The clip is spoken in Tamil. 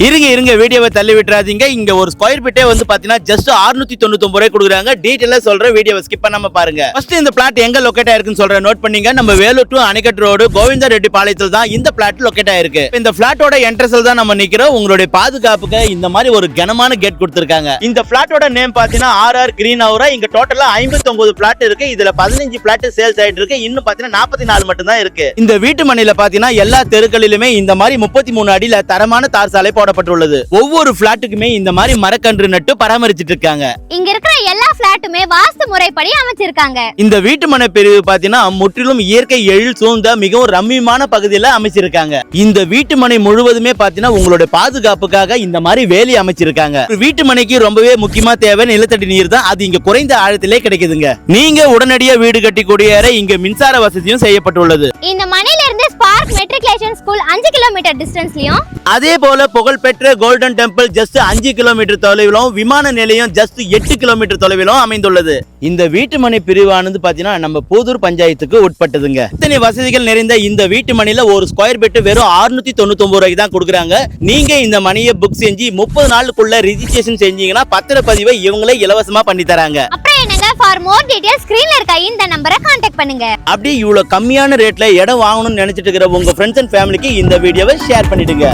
இருங்க வீடியோவை தள்ளி விட்டுறாதீங்க. இங்க ஒரு ஸ்கொயர் ஃபீட்டே வந்து பாத்தீங்கன்னா ஜஸ்ட் 699 ரூபாய் கொடுக்குறாங்க. டீடைலா சொல்ற வீடியோவை ஸ்கிப் பண்ணாம பாருங்க. ஃபர்ஸ்ட் இந்த பிளாட் எங்க லொகேட் ஆயிருக்குன்னு சொல்ற நோட் பண்ணீங்க. நம்ம வேலூர் டு அணைக்கட்டு ரோடு கோவிந்தா ரெட்டி பாளையத்தில் தான் இந்த பிளாட் லொகேட் ஆயிருக்கு. இந்த பிளாட்டோட என்ட்ரன்ஸ்ல தான் நம்ம நிக்கிறோம். உங்களுடைய பாதுகாப்புக்கு இந்த மாதிரி ஒரு கனமான கேட் கொடுத்திருக்காங்க. இந்த பிளாட்டோட நேம் பாத்தீங்கன்னா ஆர்ஆர் கிரீன் அவுரா. இங்க டோட்டலா 59 பிளாட் இருக்கு. இதுல 15 பிளாட் சேல்ஸ் ஆயிட்டு இருக்கு. இன்னும் பாத்தீங்கன்னா 44 மட்டும் தான் இருக்கு. இந்த வீட்டு மனையில பாத்தீங்கன்னா எல்லா தெருக்களிலுமே இந்த மாதிரி 33 அடியில தரமான தார் சாலை போடப்பட்டுள்ளது. ஒவ்வொரு பிளாட்டுக்குமே இந்த மாதிரி மரக்கன்று நட்டு பராமரிச்சிட்டு இருக்காங்க. இங்க இருக்கிற எல்லா பிளாட்டுமே வாஸ்து முறைப்படி அமைச்சிருக்காங்க. இந்த வீட்டு மனை பிரிவு பாத்தீங்கன்னா முற்றிலும் இயற்கை எழில் சூழ்ந்த மிகவும் ரம்மியமான பகுதியில அமைச்சிருக்காங்க. இந்த வீட்டு மனை முழுவதுமே பாத்தீங்கன்னா உங்களுடைய பாதுகாப்புக்காக இந்த மாதிரி வேலி அமைச்சிருக்காங்க. வீட்டு மனைக்கு ரொம்பவே முக்கியமா தேவை நிலத்தடி நீர் தான். அது இங்க குறைந்த ஆழத்திலே கிடைக்குதுங்க. நீங்க உடனடியா வீடு கட்டி குடியேற இங்க மின்சார வசதியும் செய்யப்பட்டுள்ளது. இந்த மனையில இருந்து ஸ்பார்க் மெட்ரிகுலேஷன் ஸ்கூல் 5 கிலோமீட்டர் டிஸ்டன்ஸ்லயும், அதே போல புகழ்பெற்ற கோல்டன் டெம்பிள் ஜஸ்ட் 5 கிலோமீட்டர் தொலைவிலும், விமான நிலையம் ஜஸ்ட் 8 கிலோமீட்டர் தொலைவிலும் அமைந்துள்ளது. இந்த வீட்டு மனை பிரிவானது பாத்தீங்கன்னா நம்ம பூதூர் பஞ்சாயத்துக்கு உட்பட்டதுங்க. இத்தனை வசதிகள் நிறைந்த இந்த வீட்டு மனையில ஒரு ஸ்கொயர் ஃபீட் வெறும் 699 ரூபாய்க்கு தான் கொடுக்குறாங்க. நீங்க இந்த மனையை புக் செஞ்சு 30 நாளுக்குள்ள ரிஜிஸ்ட்ரேஷன் செஞ்சீங்கன்னா பத்திரப்பதிவை இவங்களே இலவசமா பண்ணி தராங்க. அப்புறம் என்னங்க, ஃபார் மோர் டீடைல்ஸ் ஸ்கிரீன்ல இருக்க இந்த நம்பரை கான்டாக்ட் பண்ணுங்க. அப்படி இவ்வளவு கம்மியான ரேட்ல இடம் வாங்கணும்னு நினைச்சிட்டு இருக்கிற உங்க ஃப்ரெண்ட்ஸ் அண்ட் ஃபேமிலிக்கு இந்த வீடியோவை ஷேர் பண்ணிடுங்க.